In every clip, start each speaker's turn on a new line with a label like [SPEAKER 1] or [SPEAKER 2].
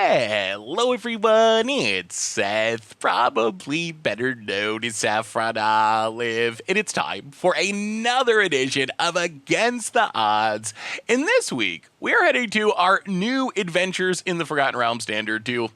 [SPEAKER 1] Hello everyone, it's Seth, probably better known as Saffron Olive, and it's time for another edition of Against the Odds. And this week, we're heading to our new Adventures in the Forgotten Realms standard to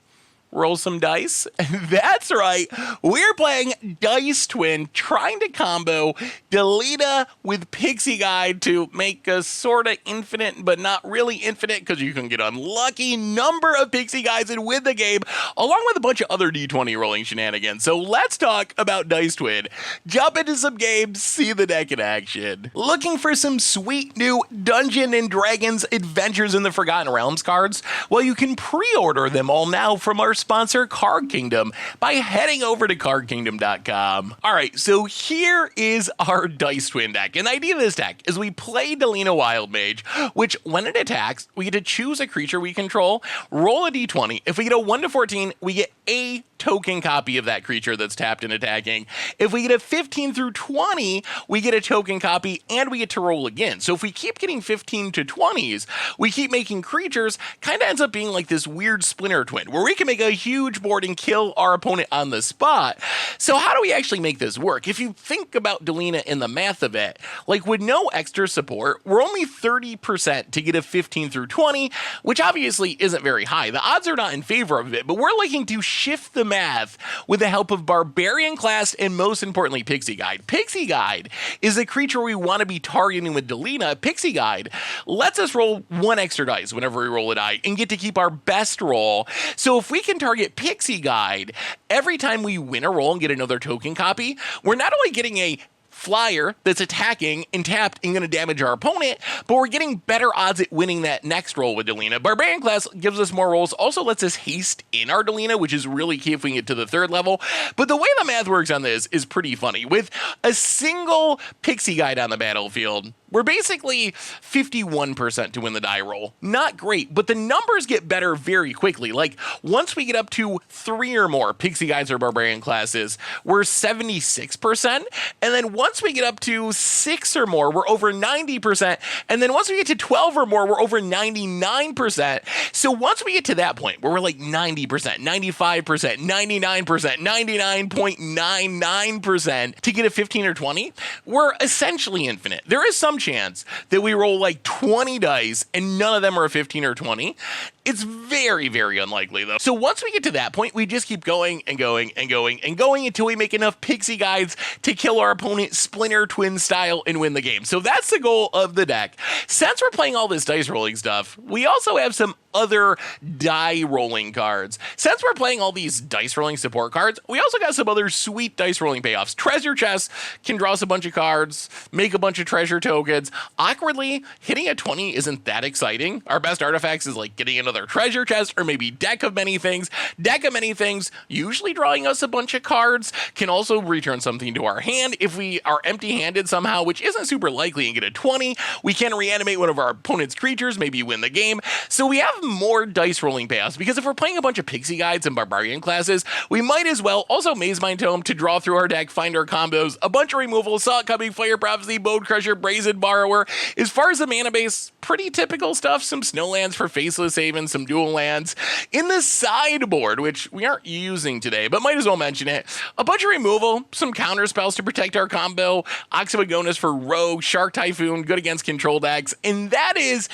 [SPEAKER 1] roll some dice. That's right, we're playing Dice Twin, trying to combo Delina with Pixie Guide to make a sort of infinite, but not really infinite, because you can get unlucky number of Pixie Guides and win the game, along with a bunch of other D20 rolling shenanigans. So let's talk about Dice Twin. Jump into some games, see the deck in action. Looking for some sweet new Dungeons and Dragons Adventures in the Forgotten Realms cards? Well, you can pre-order them all now from our sponsor Card Kingdom by heading over to cardkingdom.com. All right, so here is our Dice Twin deck. And the idea of this deck is we play Delina Wild Mage, which when it attacks, we get to choose a creature we control, roll a d20. If we get a 1 to 14, we get a token copy of that creature that's tapped and attacking. If we get a 15 through 20, we get a token copy and we get to roll again. So if we keep getting 15 to 20s, we keep making creatures, kind of ends up being like this weird Splinter Twin, where we can make a huge board and kill our opponent on the spot. So how do we actually make this work? If you think about Delina in the math of it, like with no extra support, we're only 30% to get a 15 through 20, which obviously isn't very high. The odds are not in favor of it, but we're looking to shift the math with the help of Barbarian Class and most importantly Pixie Guide. Pixie Guide is the creature we want to be targeting with Delina. Pixie Guide lets us roll one extra dice whenever we roll a die and get to keep our best roll. So if we can target Pixie Guide every time we win a roll and get another token copy, we're not only getting a flyer that's attacking and tapped and going to damage our opponent, but we're getting better odds at winning that next roll with Delina. Barbarian Class gives us more rolls, also lets us haste in our Delina, which is really key if we get to the third level. But the way the math works on this is pretty funny. With a single Pixie Guide on the battlefield, we're basically 51% to win the die roll. Not great, but the numbers get better very quickly. Like, once we get up to 3 or more Pixie Guides or Barbarian Classes, we're 76%. And then once we get up to 6 or more, we're over 90%. And then once we get to 12 or more, we're over 99%. So once we get to that point, where we're like 90%, 95%, 99%, 99.99% to get a 15 or 20, we're essentially infinite. There is some chance that we roll like 20 dice and none of them are a 15 or 20. It's very, very unlikely though. So once we get to that point, we just keep going and going and going and going until we make enough Pixie Guides to kill our opponent Splinter Twin style and win the game. So that's the goal of the deck. Since we're playing all this dice rolling stuff, we also have some other die rolling cards. Since we're playing all these dice rolling support cards, we also got some other sweet dice rolling payoffs. Treasure Chest can draw us a bunch of cards, make a bunch of treasure tokens. Awkwardly, hitting a 20 isn't that exciting. Our best artifacts is like getting another treasure chest or maybe deck of many things. Deck of many things, usually drawing us a bunch of cards, can also return something to our hand. If we are empty-handed somehow, which isn't super likely, and get a 20, we can reanimate one of our opponent's creatures, maybe win the game. So we have more dice rolling payoffs, because if we're playing a bunch of Pixie Guides and Barbarian Classes, we might as well also Maze Mind Tome to draw through our deck, find our combos, a bunch of removal, Saw It Coming, Fire Prophecy, Bone Crusher, Brazen Borrower. As far as the mana base, pretty typical stuff. Some Snowlands for Faceless Haven, some dual lands. In the sideboard, which we aren't using today, but might as well mention it, a bunch of removal, some counter spells to protect our combo, Oxymogonus for Rogue, Shark Typhoon, good against control decks, and that is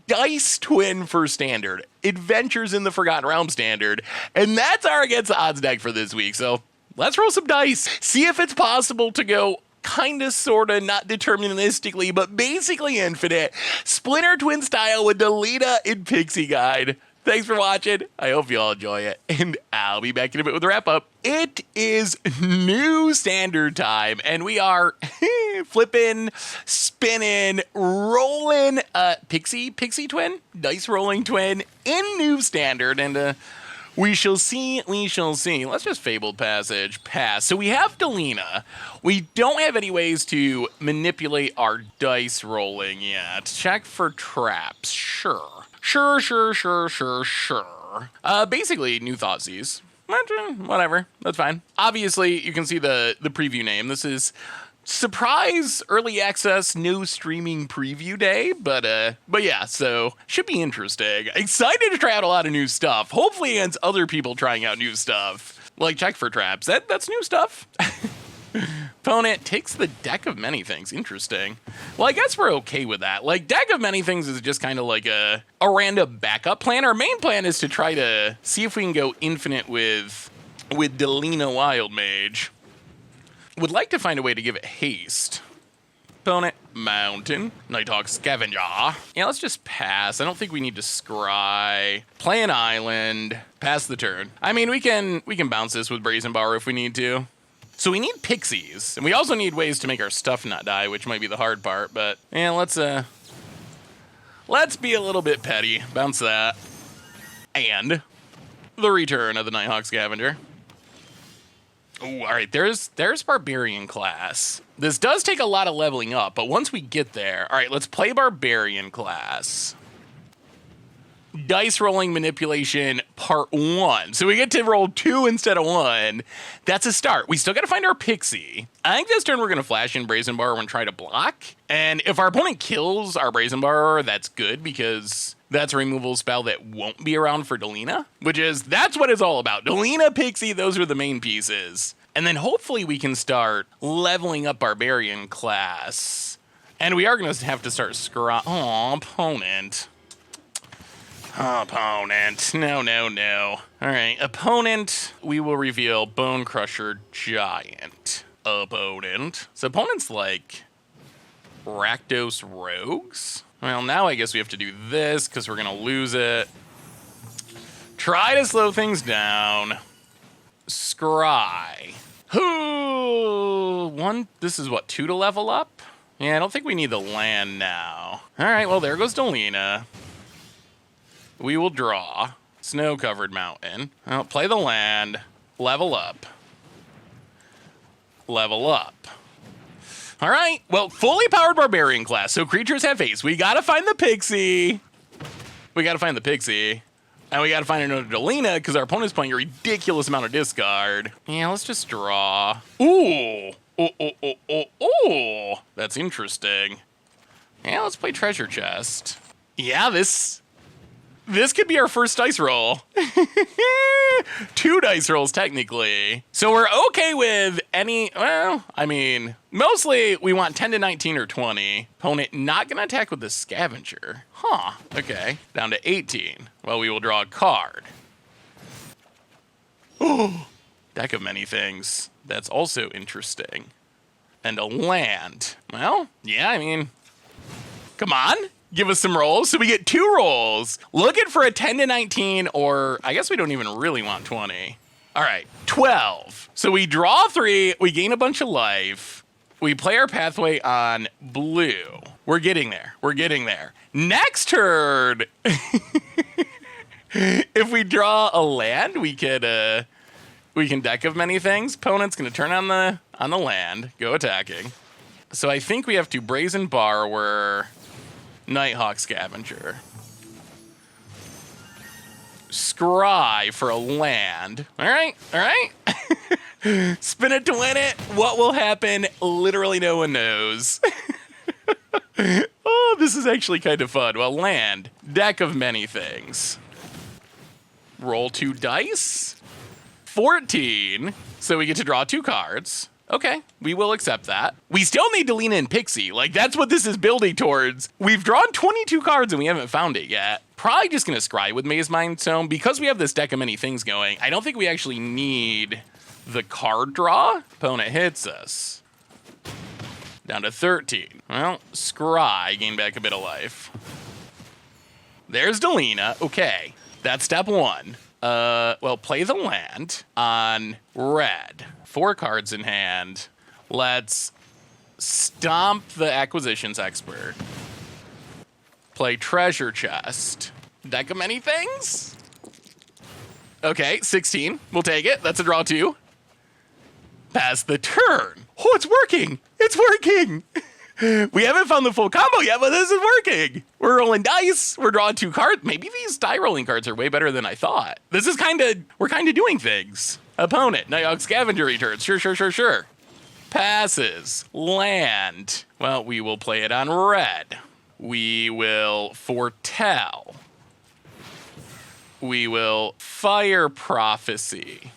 [SPEAKER 1] Dice Twin for Standard. Adventures in the Forgotten Realms standard. And that's our Against the Odds deck for this week. So let's roll some dice. See if it's possible to go kinda, sorta, not deterministically, but basically infinite. Splinter Twin style with Delina and Pixie Guide. Thanks for watching. I hope you all enjoy it. And I'll be back in a bit with a wrap up. It is new standard time, and we are flipping, spinning, rolling Pixie Twin, dice rolling twin in new standard, and we shall see, we shall see. Let's just Fabled Passage pass. So we have Delina. We don't have any ways to manipulate our dice rolling yet. Check for traps, sure. Sure. Basically, new Thoughtseize. Whatever, that's fine. Obviously, you can see the preview name. This is surprise early access no streaming preview day, but yeah, so should be interesting. Excited to try out a lot of new stuff. Hopefully against other people trying out new stuff. Like check for traps. That's new stuff. Opponent takes the deck of many things. Interesting. Well, I guess we're okay with that. Like, deck of many things is just kind of like a random backup plan. Our main plan is to try to see if we can go infinite with Delina Wild Mage. Would like to find a way to give it haste. Opponent, Mountain, Nighthawk Scavenger. Yeah, let's just pass. I don't think we need to scry. Play an island, pass the turn. I mean, we can bounce this with Brazen Bar if we need to. So we need pixies, and we also need ways to make our stuff not die, which might be the hard part, but yeah, let's be a little bit petty. Bounce that. And the return of the Nighthawk Scavenger. Oh, all right, there's Barbarian class. This does take a lot of leveling up, but once we get there, all right, let's play Barbarian class. Dice rolling manipulation part 1. So we get to roll 2 instead of 1. That's a start. We still got to find our pixie. I think this turn we're going to flash in Brazen Bar and try to block. And if our opponent kills our Brazen Bar, that's good because that's a removal spell that won't be around for Delina, that's what it's all about. Delina, pixie, those are the main pieces. And then hopefully we can start leveling up Barbarian class. And we are going to have to start opponent. Opponent. No. All right. Opponent, we will reveal Bone Crusher Giant. Opponent. So opponent's like Rakdos Rogues. Well, now I guess we have to do this because we're going to lose it. Try to slow things down. Scry. This is what, 2 to level up? Yeah, I don't think we need the land now. All right, well, there goes Delina. We will draw. Snow-covered mountain. I'll play the land. Level up. Level up. All right. Well, fully powered Barbarian class. So creatures have face. We got to find the pixie. And we got to find another Delina because our opponent's playing a ridiculous amount of discard. Yeah, let's just draw. Ooh. Oh. That's interesting. Yeah, let's play Treasure Chest. Yeah, this could be our first dice roll. 2 dice rolls, technically. So we're okay with mostly we want 10 to 19 or 20. Opponent not going to attack with the Scavenger. Huh, okay. Down to 18. Well, we will draw a card. Oh, deck of many things. That's also interesting. And a land. Well, yeah, come on. Give us some rolls. So we get 2 rolls. Looking for a 10 to 19, or I guess we don't even really want 20. All right, 12. So we draw 3. We gain a bunch of life. We play our pathway on blue. We're getting there. Next turn, if we draw a land, we can deck of many things. Opponent's going to turn on the land, go attacking. So I think we have to Brazen Borrower, Nighthawk Scavenger. Scry for a land. All right. Spin it to win it. What will happen? Literally no one knows. Oh, this is actually kind of fun. Well, land. Deck of many things. Roll 2 dice. 14. So we get to draw 2 cards. Okay, we will accept that. We still need Delina and Pixie. Like, that's what this is building towards. We've drawn 22 cards and we haven't found it yet. Probably just going to scry with Maze Mind Stone. Because we have this deck of many things going, I don't think we actually need the card draw. Opponent hits us. Down to 13. Well, scry, gain back a bit of life. There's Delina. Okay, that's step 1. Well, play the land on red. 4 cards in hand. Let's stomp the Acquisitions Expert. Play Treasure Chest. Deck of many things? Okay, 16. We'll take it. That's a draw 2. Pass the turn. Oh, it's working. We haven't found the full combo yet, but this is working. We're rolling dice. We're drawing 2 cards. Maybe these die rolling cards are way better than I thought. This is we're kind of doing things. Opponent, Nighthawk Scavenger returns. Sure. passes. Land. Well, we will play it on red. We will foretell. We will fire prophecy.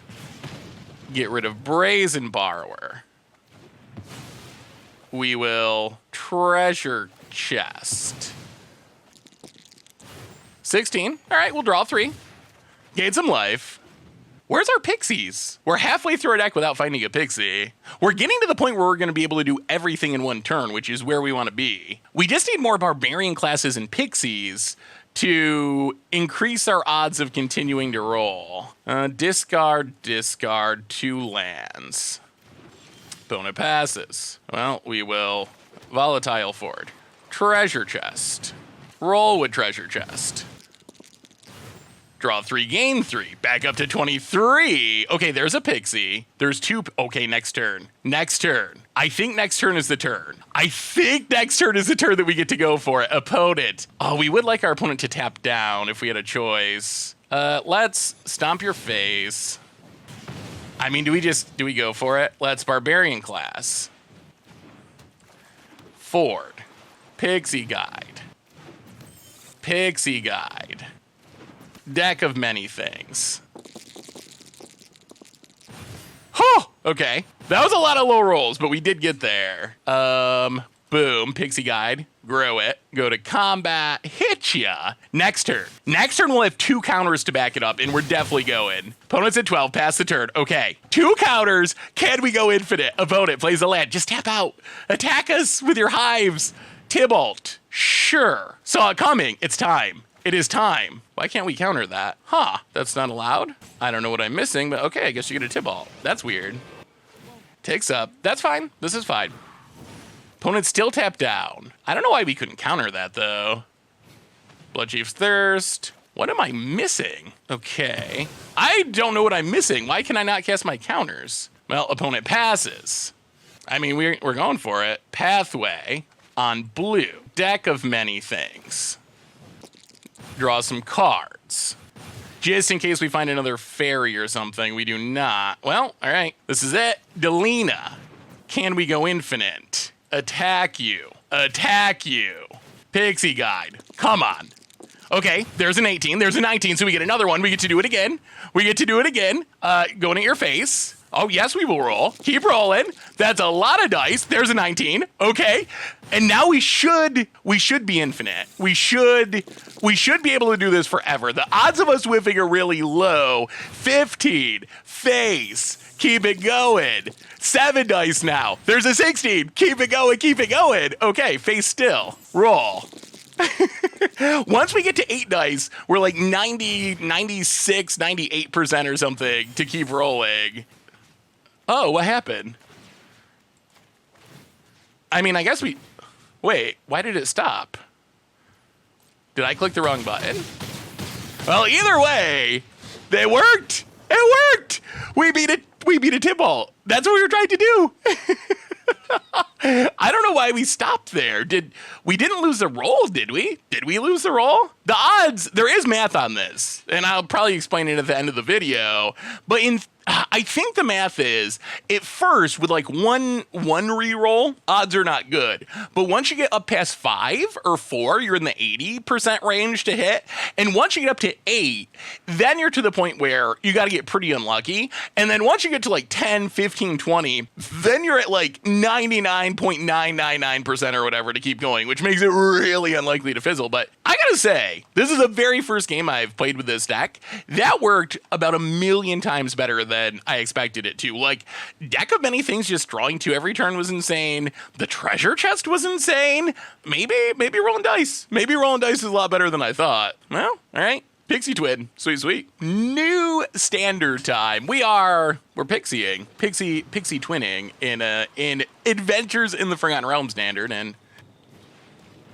[SPEAKER 1] Get rid of brazen borrower. We will treasure chest. 16. All right, we'll draw 3. Gain some life. Where's our pixies? We're halfway through our deck without finding a pixie. We're getting to the point where we're going to be able to do everything in one turn, which is where we want to be. We just need more barbarian classes and pixies to increase our odds of continuing to roll. Discard 2 lands. Opponent passes. Well, we will volatile forward. Treasure chest. Roll with treasure chest. Draw 3, gain 3. Back up to 23. Okay, there's a pixie. There's 2. Okay, next turn. Next turn. I think next turn is the turn. I think next turn is the turn that we get to go for it. Opponent. Oh, we would like our opponent to tap down if we had a choice. Let's stomp your face. I mean, do we go for it? Let's barbarian class. Ford. Pixie guide. Pixie guide. Deck of many things. Huh! Okay. That was a lot of low rolls, but we did get there. Boom. Pixie guide. Grow it. Go to combat. Hit ya. Next turn. Next turn we'll have 2 counters to back it up, and we're definitely going. Opponent's at 12. Pass the turn. Okay. 2 counters. Can we go infinite? Opponent plays a land. Just tap out. Attack us with your hives. Tybalt. Sure. Saw it coming. It's time. It is time. Why can't we counter that? Huh, that's not allowed? I don't know what I'm missing, but okay, I guess you get a Tybalt. That's weird. Takes up. That's fine. This is fine. Opponent still tapped down. I don't know why we couldn't counter that, though. Bloodchief's Thirst. What am I missing? Okay. I don't know what I'm missing. Why can I not cast my counters? Well, opponent passes. I mean, we're going for it. Pathway on blue. Deck of many things. Draw some cards. Just in case we find another fairy or something, we do not. Well, all right, this is it. Delina. Can we go infinite? Attack you. Attack you. Pixie guide. Come on. Okay, there's an 18. There's a 19, so we get another one. We get to do it again. We get to do it again. Going at your face. Oh, yes, we will roll. Keep rolling. That's a lot of dice. There's a 19. Okay. And now we should be infinite. We should be able to do this forever. The odds of us whiffing are really low. 15. Face. Keep it going. 7 dice now. There's a 16. Keep it going. Keep it going. Okay, face still. Roll. Once we get to 8 dice, we're like 90, 96, 98% or something to keep rolling. Oh, what happened? I mean, I guess we... Wait, why did it stop? Did I click the wrong button? Well, either way, it worked. It worked. We beat a Tybalt. That's what we were trying to do. I don't know why we stopped there. We didn't lose the roll, did we? Did we lose the roll? The odds, there is math on this, and I'll probably explain it at the end of the video, but I think the math is, at first, with like one reroll, odds are not good. But once you get up past 5 or 4, you're in the 80% range to hit. And once you get up to 8, then you're to the point where you got to get pretty unlucky. And then once you get to like 10, 15, 20, then you're at like 99.999% or whatever to keep going, which makes it really unlikely to fizzle. But I gotta say, this is the very first game I've played with this deck. That worked about 1,000,000 times better than I expected it to. Like, deck of many things, just drawing 2 every turn was insane. The treasure chest was insane. Maybe rolling dice. Maybe rolling dice is a lot better than I thought. Well, all right. Pixie twin. Sweet, sweet. New standard time. We're pixieing. Pixie twinning in Adventures in the Forgotten Realm standard, and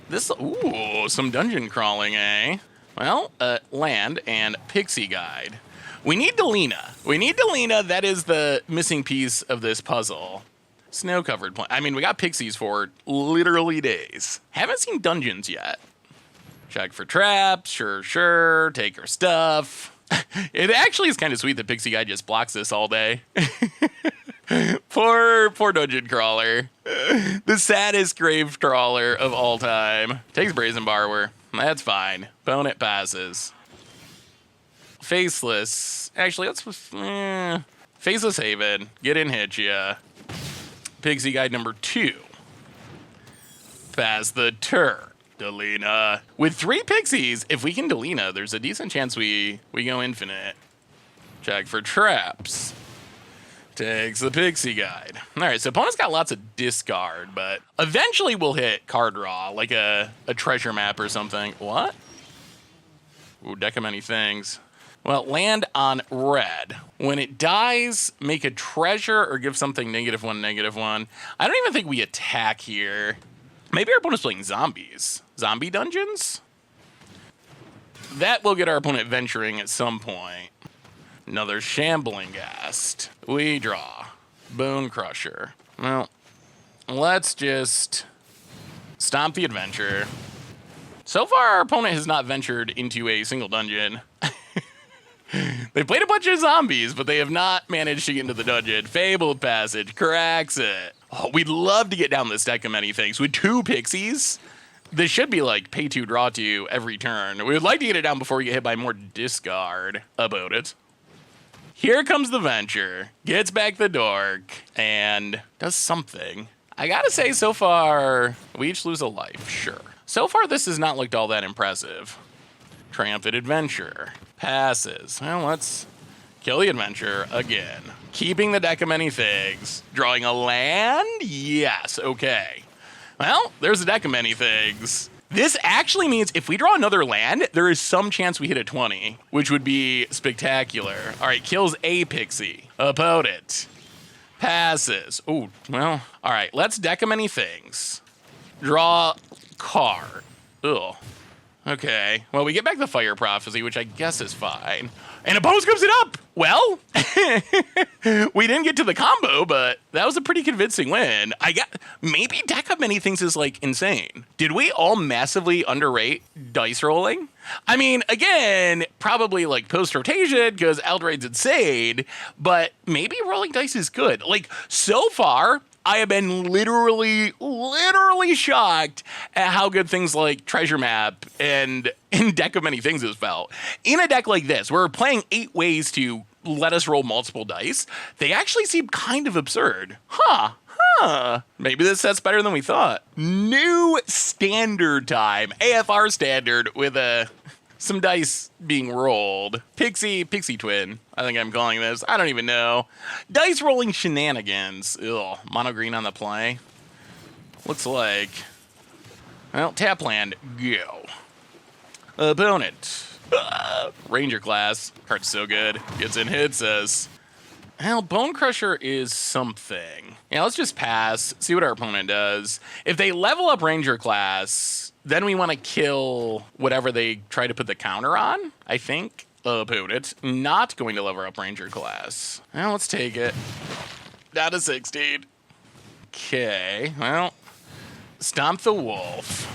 [SPEAKER 1] this, ooh, some dungeon crawling, eh? Well, land and pixie guide. We need Delina. That is the missing piece of this puzzle. Snow-covered plain. I mean, we got pixies for literally days. Haven't seen dungeons yet. Check for traps. Sure. Take her stuff. It actually is kind of sweet that Pixie Guy just blocks this all day. Poor dungeon crawler. The saddest grave crawler of all time. Takes Brazen Borrower. That's fine. Opponent passes. Faceless. Actually, let's... Faceless Haven. Get in, hit ya. Pixie Guide number 2. Pass the turn. Delina. With 3 pixies, if we can Delina, there's a decent chance we go infinite. Check for traps. Takes the Pixie Guide. All right, so opponent's got lots of discard, but eventually we'll hit card draw, like a treasure map or something. What? Ooh, deck of many things. Well, land on red. When it dies, make a treasure or give something -1, -1. I don't even think we attack here. Maybe our opponent's playing zombies. Zombie dungeons? That will get our opponent venturing at some point. Another Shambling Ghast. We draw. Bone Crusher. Well, let's just stomp the adventure. So far, our opponent has not ventured into a single dungeon. They played a bunch of zombies, but they have not managed to get into the dungeon. Fabled Passage cracks it. Oh, we'd love to get down this deck of many things. With 2 pixies, this should be like pay 2, draw 2 every turn. We would like to get it down before we get hit by more discard about it. Here comes the venture, gets back the dork, and does something. I gotta say, so far, we each lose a life, sure. So far, this has not looked all that impressive. Triumphant Adventure. Passes. Well, let's kill the adventure again. Keeping the deck of many things. Drawing a land? Yes, okay. Well, there's a deck of many things. This actually means if we draw another land, there is some chance we hit a 20, which would be spectacular. All right, kills a pixie. Opponent. Passes. Oh, well, all right, let's deck of many things. Draw card. Ugh. Okay, well, we get back the Fire Prophecy, which I guess is fine. And opponent scoops it up! Well, we didn't get to the combo, but that was a pretty convincing win. Maybe deck of many things is, like, insane. Did we all massively underrate dice rolling? I mean, again, probably, like, post-rotation, because Eldrade's insane, but maybe rolling dice is good. Like, so far, I have been literally shocked at how good things like Treasure Map and Deck of Many Things has felt. In a deck like this, where we're playing 8 ways to let us roll multiple dice, they actually seem kind of absurd. Maybe this set's better than we thought. New standard time, AFR standard with some dice being rolled. Pixie Twin, I think I'm calling this. I don't even know. Dice rolling shenanigans. Ugh, mono green on the play. Looks like, well, tap land, go. Opponent. Ranger class. Card's so good. Gets in, hits us. Well, Bone Crusher is something. Yeah, let's just pass, see what our opponent does. If they level up Ranger class, then we want to kill whatever they try to put the counter on, I think. Opponent not going to level up Ranger class. Well, let's take it. Down to 16. Okay, well, stomp the wolf.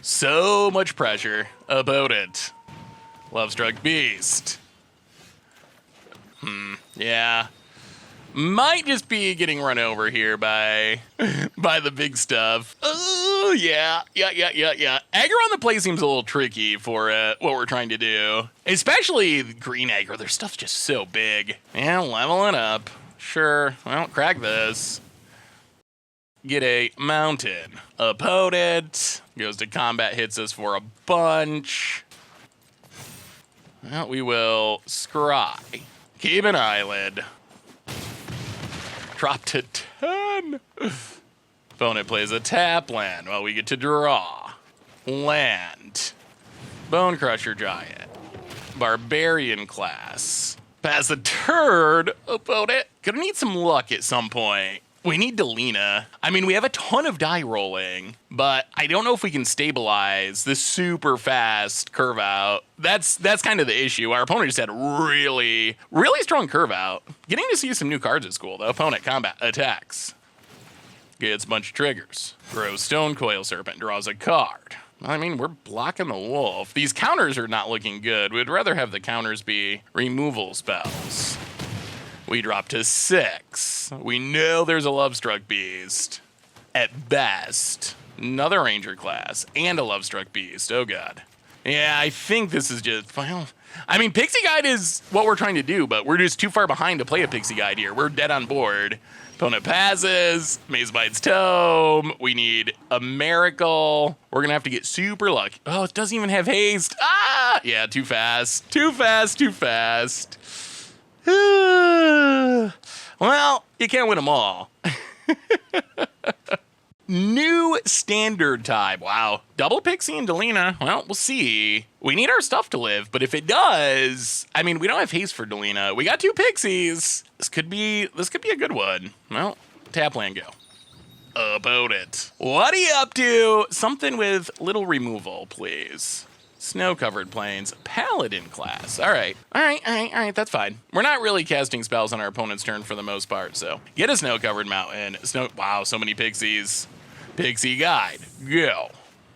[SPEAKER 1] So much pressure. Opponent. Lovestruck Beast. Yeah. Might just be getting run over here by the big stuff. Oh, yeah. Aggro on the play seems a little tricky for what we're trying to do. Especially the green aggro. Their stuff's just so big. Yeah, leveling up. Sure. Well, crack this. Get a mountain. Opponent. Goes to combat, hits us for a bunch. Well, we will scry. Keep an island. Drop to 10. Opponent plays a tap land while we get to draw. Land. Bone Crusher Giant. Barbarian class. Pass the turn. Opponent. Gonna need some luck at some point. We need Delina. I mean, we have a ton of die rolling, but I don't know if we can stabilize this super fast curve out. That's kind of the issue. Our opponent just had really strong curve out. Getting to see some new cards is cool, though. Opponent combat attacks. Gets a bunch of triggers. Grows Stone Coil Serpent, draws a card. I mean, we're blocking the wolf. These counters are not looking good. We'd rather have the counters be removal spells. We drop to 6. We know there's a Lovestruck Beast. At best. Another Ranger class and a Lovestruck Beast. Oh, God. Yeah, I think this is just, well, I mean, Pixie Guide is what we're trying to do, but we're just too far behind to play a Pixie Guide here. We're dead on board. Opponent passes. Maze Bites Tome. We need a Miracle. We're going to have to get super lucky. Oh, it doesn't even have haste. Ah! Yeah, too fast. Too fast, too fast. Well, you can't win them all. New standard type. Wow. Double Pixie and Delina. Well, we'll see. We need our stuff to live, but if it does, I mean, we don't have haste for Delina. We got 2 Pixies. This could be a good one. Well, tap land go. About it. What are you up to? Something with little removal, please. Snow-covered plains, Paladin class. All right, that's fine. We're not really casting spells on our opponent's turn for the most part, so get a snow-covered mountain. Wow, so many pixies. Pixie Guide, go.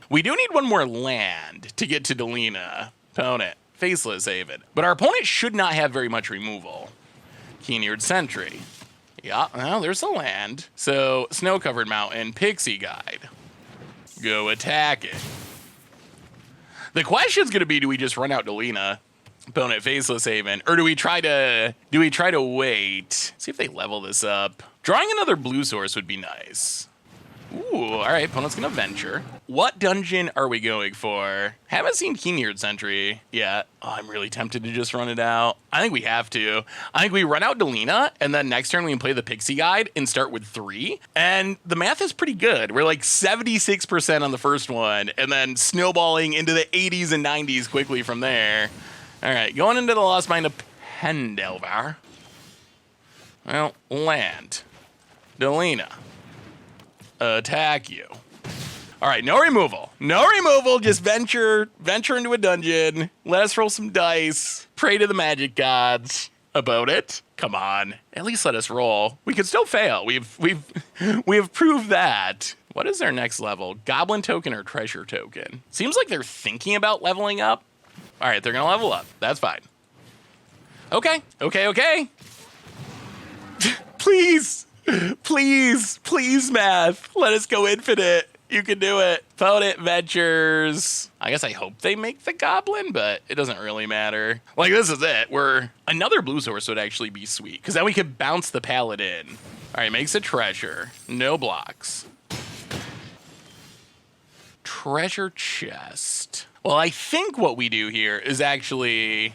[SPEAKER 1] We do need one more land to get to Delina. Opponent, Faceless Haven. But our opponent should not have very much removal. Keen-eared Sentry. Yeah, well, there's a land. So, snow-covered mountain, Pixie Guide. Go attack it. The question's gonna be, do we just run out Delina, opponent Faceless Haven, or do we try to wait? See if they level this up. Drawing another blue source would be nice. Ooh, all right, opponent's gonna venture. What dungeon are we going for? Haven't seen Keen-eared Sentry yet. Oh, I'm really tempted to just run it out. I think we have to. I think we run out Delina, and then next turn we can play the Pixie Guide and start with 3. And the math is pretty good. We're like 76% on the first one, and then snowballing into the 80s and 90s quickly from there. All right, going into the Lost Mine of Pendelvar. Well, land. Delina. Attack you. All right, no removal. No removal, just venture into a dungeon. Let us roll some dice. Pray to the magic gods about it. Come on, at least let us roll. We could still fail. We've proved that. What is their next level? Goblin token or treasure token? Seems like they're thinking about leveling up. All right, they're gonna level up. That's fine. Okay. Please. Please, math. Let us go infinite. You can do it. Opponent ventures. I guess I hope they make the goblin, but it doesn't really matter. Like, this is it. Another blue source would actually be sweet, because then we could bounce the paladin. All right, makes a treasure. No blocks. Treasure chest. Well, I think what we do here is actually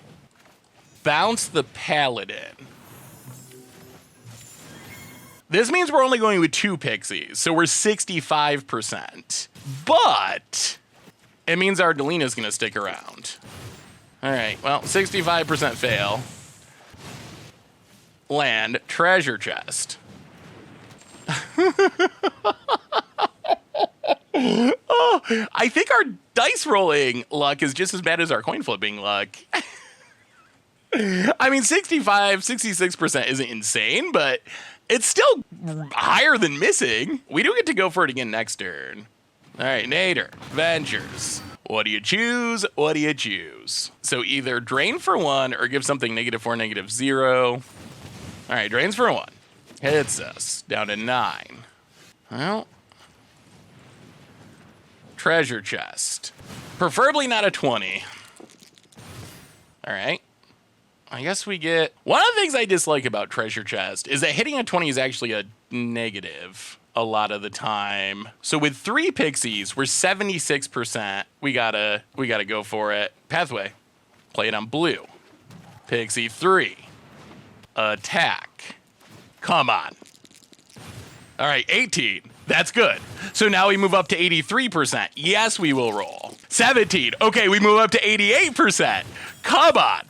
[SPEAKER 1] bounce the paladin. This means we're only going with 2 pixies, so we're 65%. But it means our Delina's gonna stick around. All right, well, 65% fail. Land, treasure chest. Oh, I think our dice rolling luck is just as bad as our coin flipping luck. I mean, 66% isn't insane, but it's still higher than missing. We do get to go for it again next turn. All right, Nader, Ventures. What do you choose? What do you choose? So either drain for 1 or give something -4, -0. All right, drains for 1. Hits us down to 9. Well, treasure chest. Preferably not a 20. All right. I guess we get... One of the things I dislike about treasure chest is that hitting a 20 is actually a negative a lot of the time. So with 3 pixies, we're 76%. We gotta go for it. Pathway. Play it on blue. Pixie 3. Attack. Come on. All right, 18. That's good. So now we move up to 83%. Yes, we will roll. 17. Okay, we move up to 88%. Come on.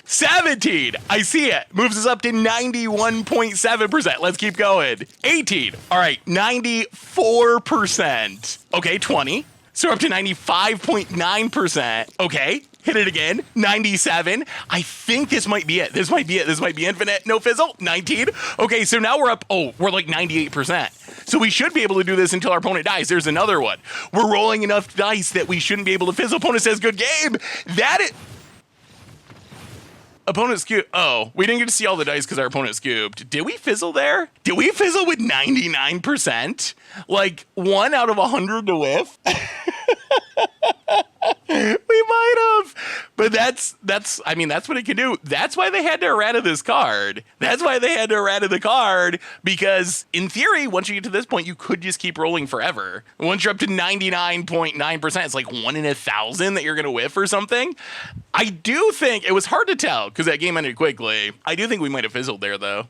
[SPEAKER 1] 17. I see it. Moves us up to 91.7%. Let's keep going. 18. All right, 94%. Okay, 20. So we're up to 95.9%. Okay, hit it again. 97. I think this might be it. This might be infinite. No fizzle. 19. Okay, so now we're up. Oh, we're like 98%. So we should be able to do this until our opponent dies. There's another one. We're rolling enough dice that we shouldn't be able to fizzle. Opponent says, good game. Opponent scoop. Oh, we didn't get to see all the dice because our opponent scooped. Did we fizzle there? Did we fizzle with 99%? Like 1 out of 100 to whiff? We might have. But that's what it can do. That's why they had to errata this card. That's why they had to errata the card, because in theory, once you get to this point, you could just keep rolling forever. Once you're up to 99.9%, it's like 1 in 1,000 that you're going to whiff or something. I do think it was hard to tell because that game ended quickly. I do think we might have fizzled there, though.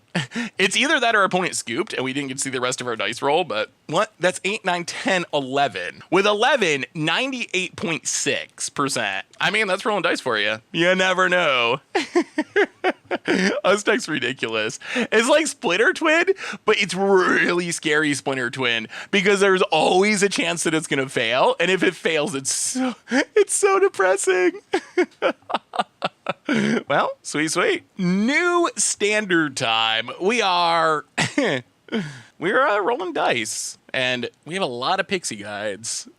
[SPEAKER 1] It's either that or our opponent scooped and we didn't get to see the rest of our dice roll, but what? That's 8, 9, 10, 11. With 11, 98.6%. I mean, that's rolling dice for you. You never know. Uztek's ridiculous. It's like Splinter Twin, but it's really scary Splinter Twin because there's always a chance that it's gonna fail, and if it fails, it's so depressing. Well, sweet. New standard time. We are rolling dice, and we have a lot of pixie guides.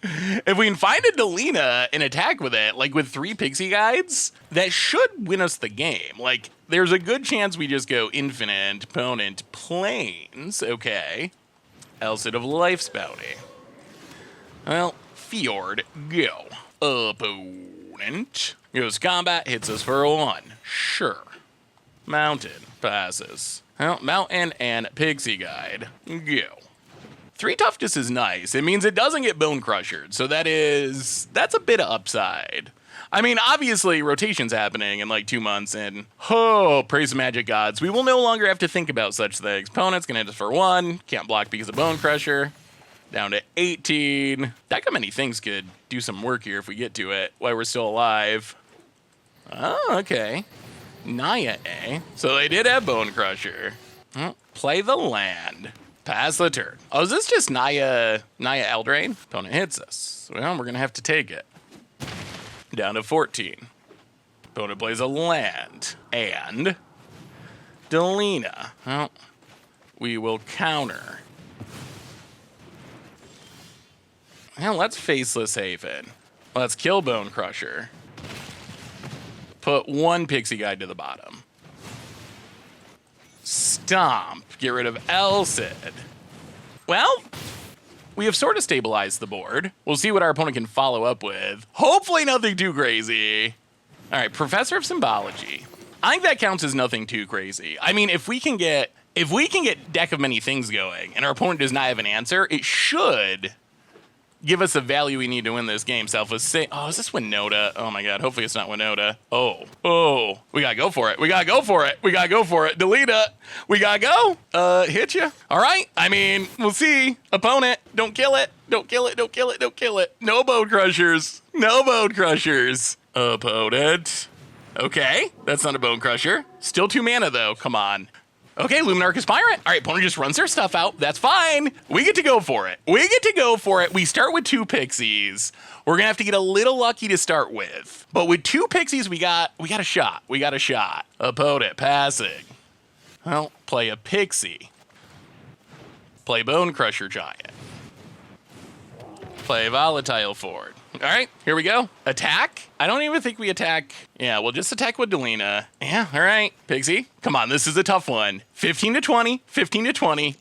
[SPEAKER 1] If we can find a Delina and attack with it, like with 3 pixie guides, that should win us the game. Like, there's a good chance we just go infinite, opponent, planes. Okay. Elcid of Life's Bounty. Well, Fjord, go. Opponent goes combat, hits us for 1. Sure. Mountain, passes. Well, mountain and pixie guide, go. 3 toughness is nice. It means it doesn't get bone crushed, so that's a bit of upside. I mean, obviously, rotation's happening in like 2 months, and praise the magic gods. We will no longer have to think about such things. Opponent's gonna hit us for 1, can't block because of bone crusher. Down to 18. That many things could do some work here if we get to it while we're still alive. Oh, okay. Naya, eh? So they did have bone crusher. Play the land. Pass the turn. Oh, is this just Naya Eldraine? Opponent hits us. Well, we're going to have to take it. Down to 14. Opponent plays a land. And Delina. Well, we will counter. Well, let's Faceless Haven. Let's kill Bone Crusher. Put 1 pixie guide to the bottom. Stomp. Get rid of Elcid. Well, we have sort of stabilized the board. We'll see what our opponent can follow up with. Hopefully nothing too crazy. All right, Professor of Symbology. I think that counts as nothing too crazy. I mean, if we can get Deck of Many Things going and our opponent does not have an answer, it should give us the value we need to win this game. Selfless say, oh, is this Winota? Oh my god, hopefully it's not Winota. Oh, we gotta go for it. Delina, we gotta go. Hit you. All right, I mean, we'll see. Opponent, don't kill it. No bone crushers. Opponent. Okay, that's not a bone crusher. Still 2 mana though, come on. Okay, Luminarch Aspirant. All right, opponent just runs their stuff out. That's fine. We get to go for it. We start with 2 pixies. We're gonna have to get a little lucky to start with. But with 2 pixies, we got a shot. Opponent passing. Well, play a pixie. Play Bone Crusher Giant. Play Volatile Ford. All right, here we go. Attack? I don't even think we attack. Yeah, we'll just attack with Delina. Yeah, all right. Pixie, come on, this is a tough one. 15 to 20.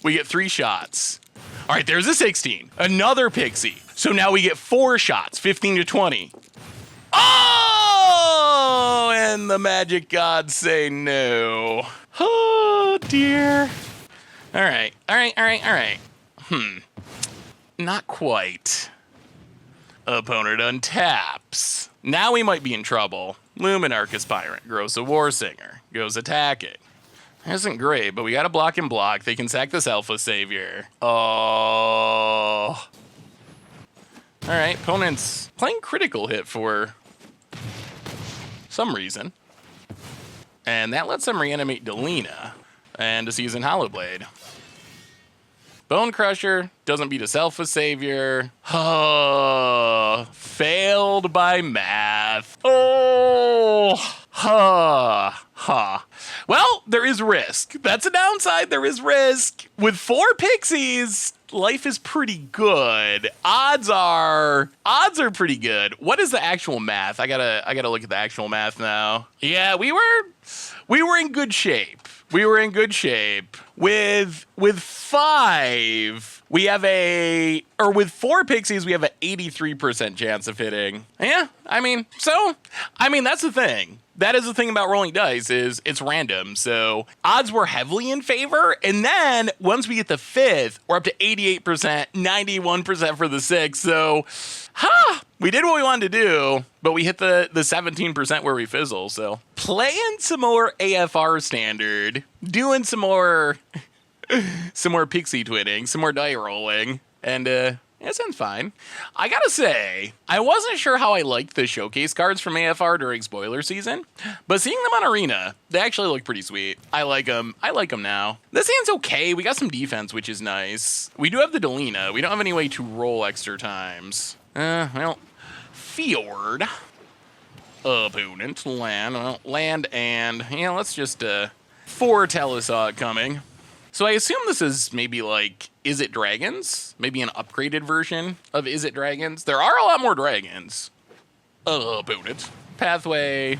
[SPEAKER 1] We get 3 shots. All right, there's a 16. Another Pixie. So now we get 4 shots, 15 to 20. Oh, and the magic gods say no. Oh, dear. All right. Not quite. Opponent untaps. Now we might be in trouble. Luminarch Aspirant grows a War Singer. Goes attacking. Isn't great, but we gotta block and block. They can sack this Alpha Savior. Oh. Alright, opponent's playing Critical Hit for some reason. And that lets them reanimate Delina and to season Hollowblade. Bone Crusher doesn't beat a Alpha Savior. Oh, failed by math. Oh, Well, there is risk. That's a downside. There is risk. With 4 pixies, life is pretty good. Odds are pretty good. What is the actual math? I gotta look at the actual math now. Yeah, we were in good shape. We were in good shape. With 5, we have with 4 pixies, we have an 83% chance of hitting. Yeah, I mean, that's the thing. That is the thing about rolling dice is it's random. So odds were heavily in favor. And then once we get the 5th, we're up to 88%, 91% for the 6th. So, we did what we wanted to do, but we hit the 17% where we fizzle. So playing some more AFR standard, doing some more pixie twinning, some more die rolling, and it sounds fine. I gotta say, I wasn't sure how I liked the showcase cards from AFR during spoiler season, but seeing them on Arena, they actually look pretty sweet. I like them. I like them now. This hand's okay. We got some defense, which is nice. We do have the Delina. We don't have any way to roll extra times. Well, Fjord. Opponent. Land. Well, land and, yeah, let's just foretell us saw it coming. So I assume this is maybe like, Is It Dragons? Maybe an upgraded version of Is It Dragons? There are a lot more dragons. Opponent. Pathway.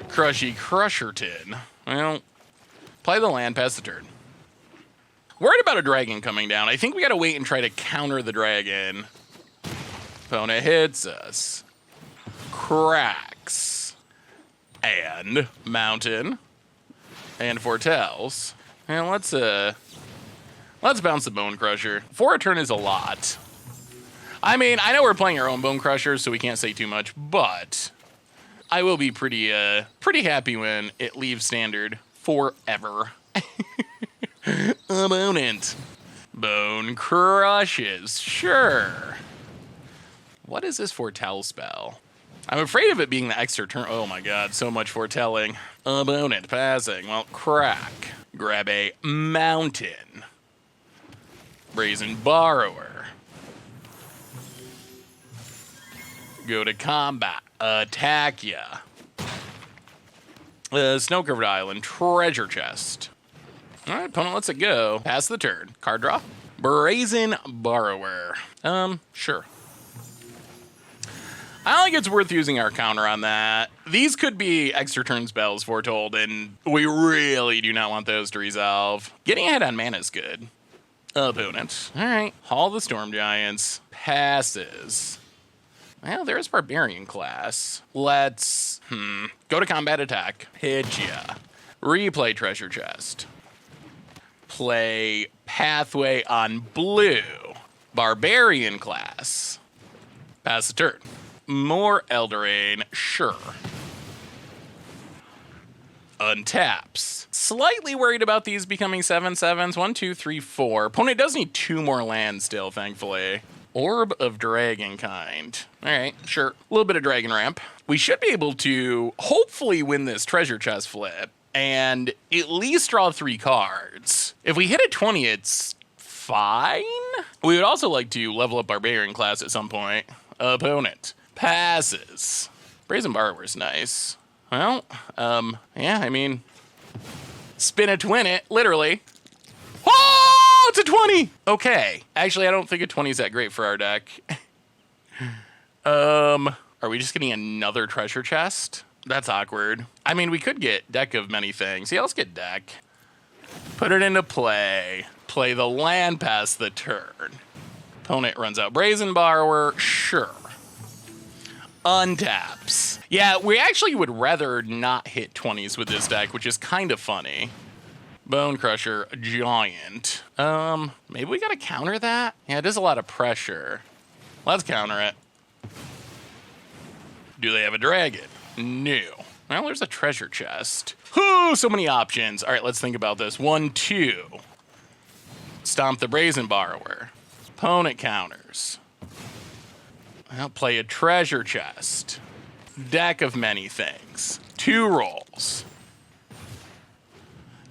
[SPEAKER 1] Crushy Crusherton. Well, play the land, pass the turn. Worried about a dragon coming down. I think we gotta wait and try to counter the dragon. Opponent hits us. Cracks. And mountain. And foretells. And let's bounce the Bone Crusher. 4 a turn is a lot. I mean, I know we're playing our own Bone Crusher, so we can't say too much, but I will be pretty happy when it leaves standard forever. Opponent. Bone crushes. Sure. What is this foretell spell? I'm afraid of it being the extra turn. Oh my god, so much foretelling. Opponent passing. Well, crack. Grab a mountain. Brazen Borrower. Go to combat. Attack ya. Snow-covered island. Treasure chest. All right, opponent lets it go. Pass the turn. Card draw. Brazen Borrower. Sure. I don't think it's worth using our counter on that. These could be extra turn spells foretold, and we really do not want those to resolve. Getting ahead on mana is good. Opponent. All right. Haul the Storm Giants. Passes. Well, there's Barbarian class. Let's, go to combat attack. Pitch ya. Replay Treasure Chest. Play Pathway on blue. Barbarian class. Pass the turn. More Eldraine, sure. Untaps. Slightly worried about these becoming 7/7s. 1, 2, 3, 4. Opponent does need 2 more lands still, thankfully. Orb of Dragonkind. All right, sure. A little bit of Dragon Ramp. We should be able to hopefully win this treasure chest flip and at least draw 3 cards. If we hit a 20, it's fine. We would also like to level up Barbarian class at some point. Opponent. Passes. Brazen Borrower's nice. Well, yeah, I mean, spin a twin it, literally. Oh, it's a 20! Okay. Actually, I don't think a 20 is that great for our deck. Are we just getting another treasure chest? That's awkward. I mean, we could get Deck of Many Things. Yeah, let's get Deck. Put it into play. Play the land past the turn. Opponent runs out Brazen Borrower. Sure. Untaps. Yeah, we actually would rather not hit 20s with this deck, which is kind of funny. Bone Crusher, Giant. Maybe we gotta counter that? Yeah, it is a lot of pressure. Let's counter it. Do they have a dragon? No. Well, there's a treasure chest. Whoo, so many options. All right, let's think about this. 1, 2. Stomp the Brazen Borrower. Opponent counters. I'll play a treasure chest. Deck of Many Things. 2 rolls.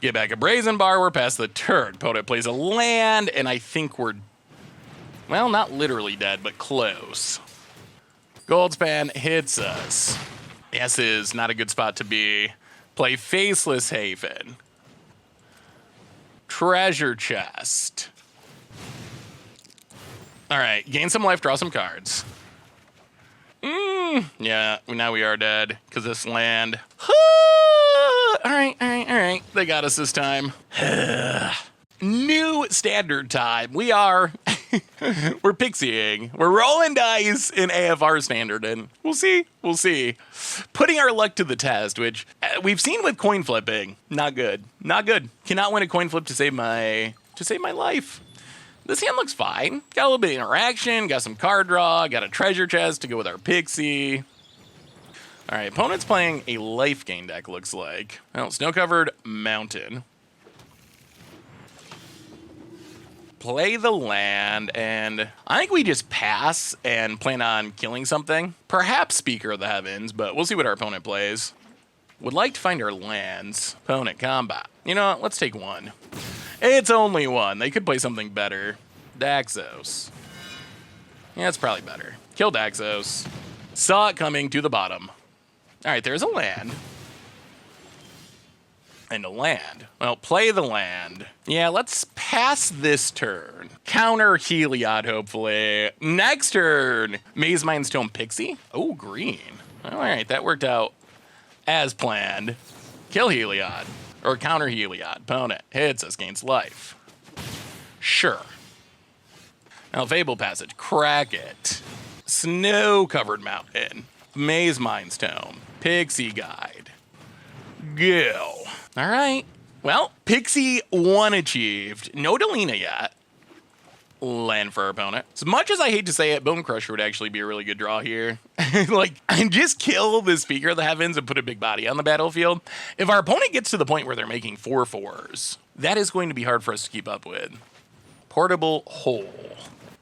[SPEAKER 1] Get back a Brazen Borrower past the turn. Opponent plays a land, and I think we're, well, not literally dead, but close. Goldspan hits us. This is not a good spot to be. Play Faceless Haven. treasure chest. All right, gain some life, draw some cards. Yeah, now we are dead because this land. All right. They got us this time. New standard time. We're pixieing. We're rolling dice in AFR standard, and we'll see. Putting our luck to the test, which we've seen with coin flipping. Not good. Cannot win a coin flip to save my life. This hand looks fine. Got a little bit of interaction, got some card draw, got a treasure chest to go with our pixie. All right, opponent's playing a life gain deck, looks like. Well, snow-covered mountain. Play the land, and I think we just pass and plan on killing something. Perhaps Speaker of the Heavens, but we'll see what our opponent plays. Would like to find our lands. Opponent combat. You know what? Let's take one. It's only one. They could play something better. Daxos. Yeah, it's probably better. Kill Daxos. Saw it coming to the bottom. All right, there's a land. And a land. Well, play the land. Yeah, let's pass this turn. Counter Heliod, hopefully. Next turn, Maze Mindstone Pixie. Oh, green. All right, that worked out as planned. Kill Heliod. Or counter Heliod. Opponent hits us, gains life. Sure. Now, Fable Passage. Crack it. Snow-covered mountain. Maze Mindstone. Pixie Guide. Go. All right. Well, Pixie 1 achieved. No Delina yet. Land for our opponent. As much as I hate to say it, Bone Crusher would actually be a really good draw here. And just kill the Speaker of the Heavens and put a big body on the battlefield. If our opponent gets to the point where they're making 4/4s, that is going to be hard for us to keep up with. Portable Hole.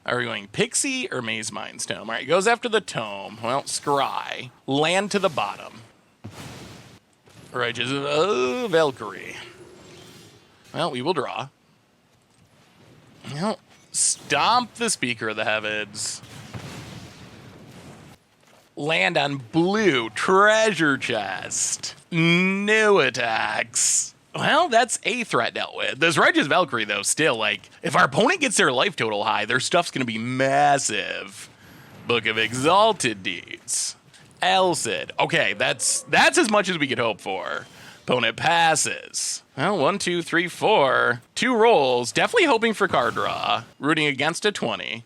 [SPEAKER 1] Are we going Pixie or Maze Mindstone? All right, goes after the Tome. Well, Scry. Land to the bottom. Righteous Valkyrie. Well, we will draw. Well, stomp the Speaker of the Heavens. Land on blue. Treasure chest. No attacks. Well, that's a threat dealt with. This Righteous Valkyrie, though, still, like, if our opponent gets their life total high, their stuff's going to be massive. Book of Exalted Deeds. Elcid. Okay, that's as much as we could hope for. Opponent passes. Well, 1, 2, 3, 4. 2 rolls. Definitely hoping for card draw. Rooting against a 20.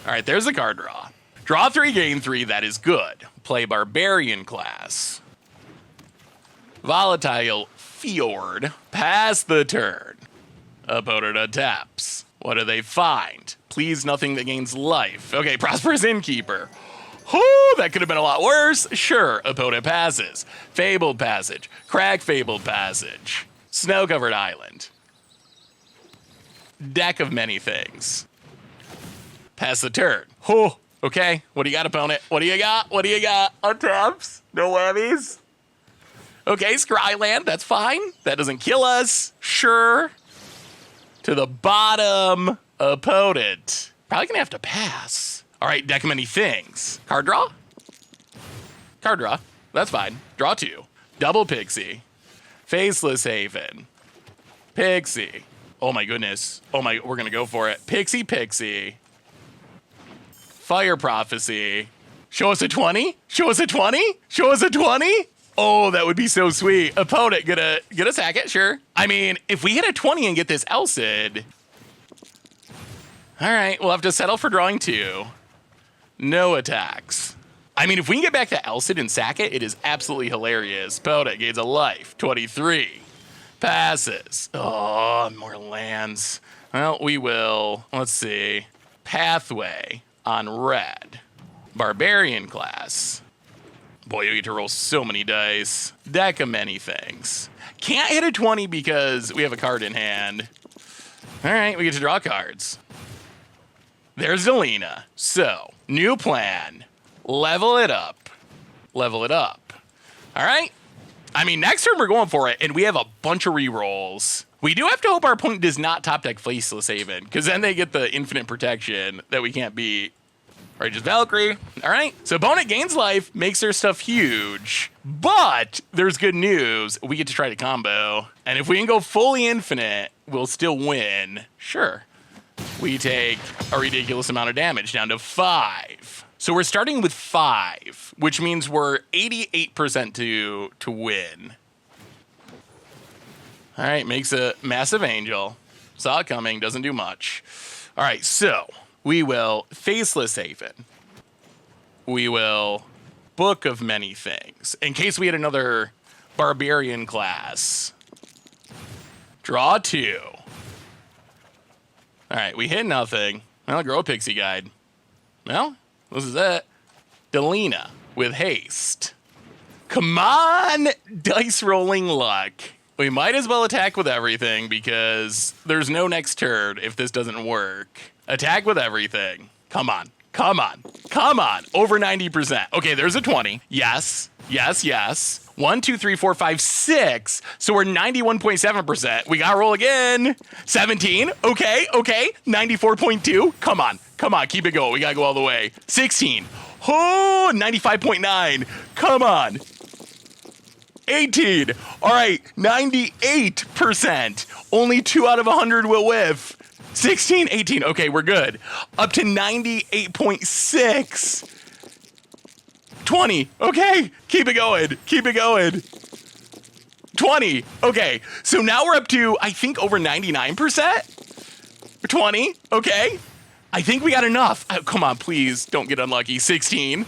[SPEAKER 1] All right, there's the card draw. Draw 3, gain 3. That is good. Play Barbarian class. Volatile Fjord. Pass the turn. Opponent attacks. What do they find? Please, nothing that gains life. Okay, Prosperous Innkeeper. Oh, that could have been a lot worse. Sure, opponent passes. Fabled Passage. Crack Fabled Passage. Snow-covered island. Deck of many things. Pass the turn. Oh, okay. What do you got, opponent? What do you got? Untaps. No whammies. Okay, Scryland. That's fine. That doesn't kill us. Sure. To the bottom. Opponent. Probably gonna have to pass. All right, deck of many things. Card draw? Card draw. That's fine. Draw 2. Double Pixie. Faceless Haven. Pixie. Oh my goodness. Oh my, we're gonna go for it. Pixie. Fire Prophecy. Show us a 20? Show us a 20? Oh, that would be so sweet. Opponent gonna sack it, sure. I mean, if we hit a 20 and get this Elcid. All right, we'll have to settle for drawing 2. No attacks. I mean, if we can get back to Elcid and sack it, it is absolutely hilarious. Opponent gains a life. 23. Passes. Oh, more lands. Well, we will. Let's see. Pathway on red. Barbarian class. Boy, you get to roll so many dice. Deck of many things. Can't hit a 20 because we have a card in hand. All right, we get to draw cards. There's Delina. So, new plan. Level it up. All right? I mean, next turn we're going for it, and we have a bunch of rerolls. We do have to hope our opponent does not top deck Faceless Haven, because then they get the infinite protection that we can't beat. Or just Valkyrie. All right. So opponent gains life, makes their stuff huge. But there's good news. We get to try to combo. And if we can go fully infinite, we'll still win. Sure. We take a ridiculous amount of damage down to 5. So we're starting with 5, which means we're 88% to win. All right, makes a massive angel. Saw it coming, doesn't do much. All right, so we will Faceless Haven. We will Book of Many Things. In case we had another Barbarian class. Draw 2. All right, we hit nothing. Well, grow a Pixie Guide. Well, this is it. Delina with haste. Come on, dice rolling luck. We might as well attack with everything because there's no next turn if this doesn't work. Attack with everything. Come on, come on, come on. Over 90%. Okay, there's a 20. Yes, yes, yes. 1, 2, 3, 4, 5, 6. So we're 91.7%. We gotta roll again. 17. Okay, okay. 94.2. Come on, come on. Keep it going. We gotta go all the way. 16. Oh, 95.9. Come on. 18. All right, 98%. Only 2 out of 100 will whiff. 16, 18. Okay, we're good. Up to 98.6. 20. Okay, keep it going. Keep it going. 20. Okay, so now we're up to, I think, over 99%. 20. Okay. I think we got enough. Oh, come on, please don't get unlucky. 16.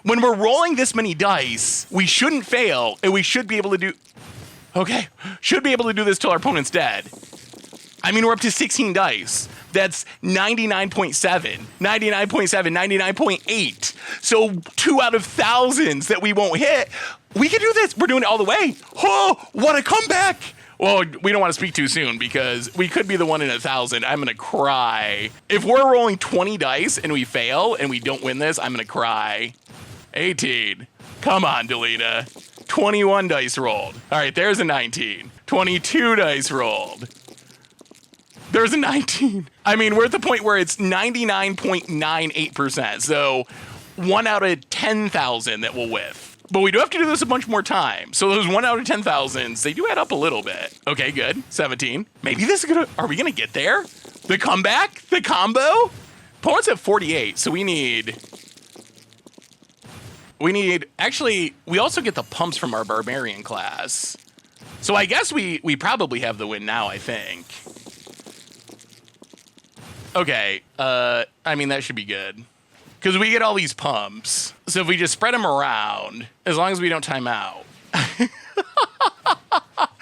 [SPEAKER 1] When we're rolling this many dice, we shouldn't fail, and we should be able to do... Okay, should be able to do this till our opponent's dead. I mean, we're up to 16 dice. That's 99.7, 99.7, 99.8. So 2 out of thousands that we won't hit. We can do this. We're doing it all the way. Oh, what a comeback. Well, we don't want to speak too soon because we could be the 1 in 1,000. I'm going to cry. If we're rolling 20 dice and we fail and we don't win this, I'm going to cry. 18. Come on, Delina. 21 dice rolled. All right, there's a 19. 22 dice rolled. There's a 19. I mean, we're at the point where it's 99.98%. So 1 out of 10,000 that will whiff. But we do have to do this a bunch more time. So those 1 out of 10,000s, they do add up a little bit. Okay, good. 17. Maybe this is gonna, are we gonna get there? The comeback? The combo? Opponent's at 48, so we need, actually, we also get the pumps from our Barbarian class. So I guess we probably have the win now, I think. Okay, I mean, that should be good. Because we get all these pumps. So if we just spread them around, as long as we don't time out.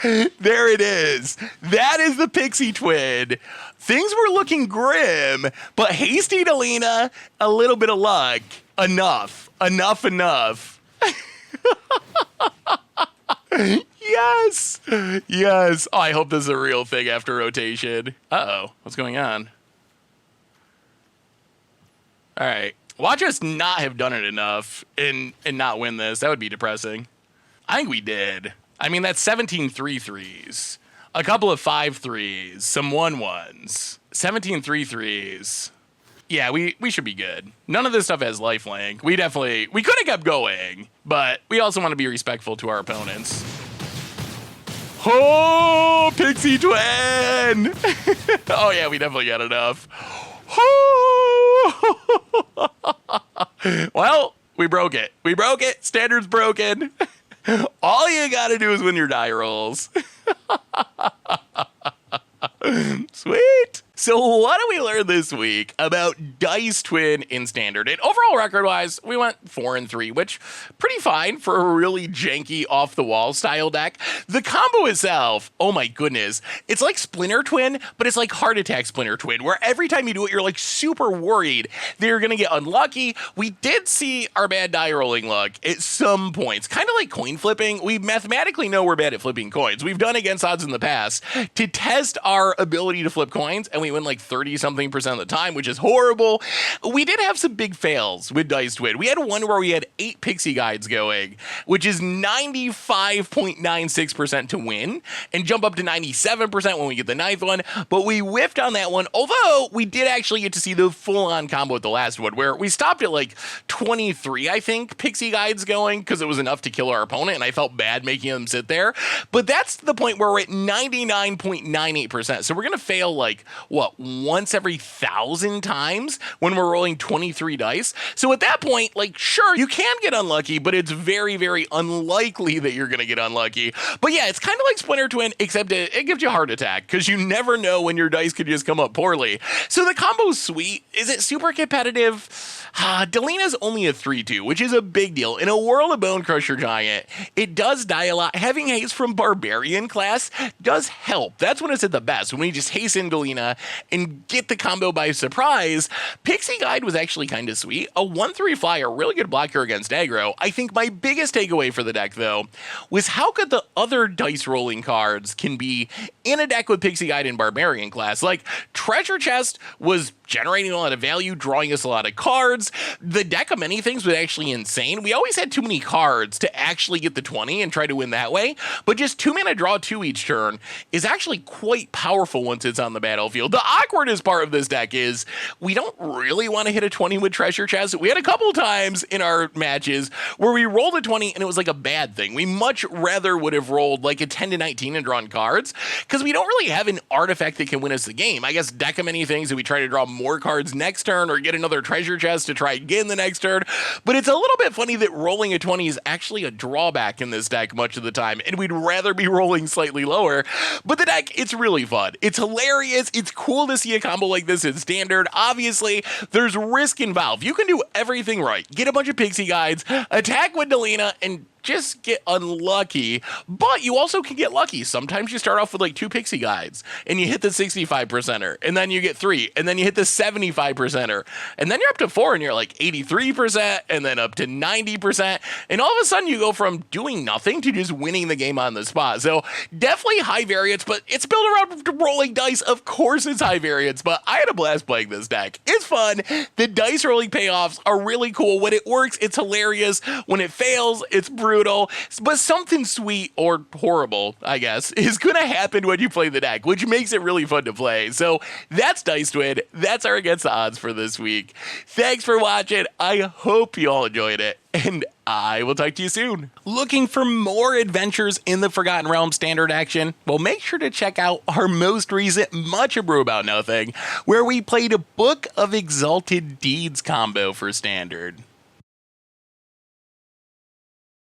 [SPEAKER 1] There it is. That is the Pixie Twin. Things were looking grim, but hasty Delina, a little bit of luck. Enough. Enough, enough. Yes. Yes. Oh, I hope this is a real thing after rotation. Uh-oh. What's going on? All right. Watch us not have done it enough and not win this. That would be depressing. I think we did. I mean, that's 17 3-3s. A couple of 5-3s. Some 1-1s. 17 3-3s. Yeah, we should be good. None of this stuff has lifelink. We could have kept going, but we also want to be respectful to our opponents. Oh, Pixie Twin! Oh, yeah, we definitely got enough. Well, we broke it. We broke it. Standard's broken. All you gotta do is win your die rolls. Sweet. So what do we learn this week about Dice Twin in Standard? And overall record-wise, we went 4-3, which pretty fine for a really janky off-the-wall style deck. The combo itself, oh my goodness, it's like Splinter Twin, but it's like Heart Attack Splinter Twin, where every time you do it, you're like super worried that you're gonna get unlucky. We did see our bad die rolling luck at some points, kind of like coin flipping. We mathematically know we're bad at flipping coins. We've done against odds in the past to test our ability to flip coins, and we we win like 30-something% of the time, which is horrible. We did have some big fails with Dice Twin. We had one where we had 8 Pixie Guides going, which is 95.96% to win, and jump up to 97% when we get the 9th one, but we whiffed on that one, although we did actually get to see the full-on combo with the last one, where we stopped at like 23, I think, Pixie Guides going, because it was enough to kill our opponent, and I felt bad making them sit there. But that's the point where we're at 99.98%. So we're going to fail like, what, once every 1,000 times when we're rolling 23 dice. So at that point, like, sure, you can get unlucky, but it's very, very unlikely that you're going to get unlucky. But yeah, it's kind of like Splinter Twin, except it gives you a heart attack, because you never know when your dice could just come up poorly. So the combo's sweet. Is it super competitive? Delina's only a 3-2, which is a big deal. In a world of Bone Crusher Giant, it does die a lot. Having haste from Barbarian class does help. That's when it's at the best, when we just haste in Delina and get the combo by surprise. Pixie Guide was actually kind of sweet. A 1-3 flyer, really good blocker against aggro. I think my biggest takeaway for the deck, though, was how good the other dice rolling cards can be in a deck with Pixie Guide and Barbarian class. Like, Treasure Chest was generating a lot of value, drawing us a lot of cards. The deck of many things was actually insane. We always had too many cards to actually get the 20 and try to win that way, but just 2 mana draw 2 each turn is actually quite powerful once it's on the battlefield. The awkwardest part of this deck is we don't really want to hit a 20 with Treasure Chest. We had a couple times in our matches where we rolled a 20 and it was like a bad thing. We much rather would have rolled like a 10 to 19 and drawn cards, because we don't really have an artifact that can win us the game. I guess deck of many things that we try to draw more cards next turn or get another Treasure Chest to try again the next turn. But it's a little bit funny that rolling a 20 is actually a drawback in this deck much of the time, and we'd rather be rolling slightly lower. But the deck, it's really fun. It's hilarious. It's cool to see a combo like this in Standard. Obviously, there's risk involved. You can do everything right. Get a bunch of Pixie Guides, attack with Delina, and just get unlucky, but you also can get lucky. Sometimes you start off with like 2 Pixie Guides and you hit the 65%er, and then you get 3, and then you hit the 75%er, and then you're up to 4 and you're like 83%, and then up to 90%, and all of a sudden you go from doing nothing to just winning the game on the spot. So definitely high variance, but it's built around rolling dice. Of course it's high variance, but I had a blast playing this deck. It's fun. The dice rolling payoffs are really cool. When it works, it's hilarious. When it fails, it's brutal. But something sweet or horrible, I guess, is going to happen when you play the deck, which makes it really fun to play. So that's Dice Twin. That's our Against the Odds for this week. Thanks for watching. I hope you all enjoyed it, and I will talk to you soon. Looking for more adventures in the Forgotten Realms Standard action? Well, make sure to check out our most recent Much Ado About Nothing, where we played a Book of Exalted Deeds combo for Standard.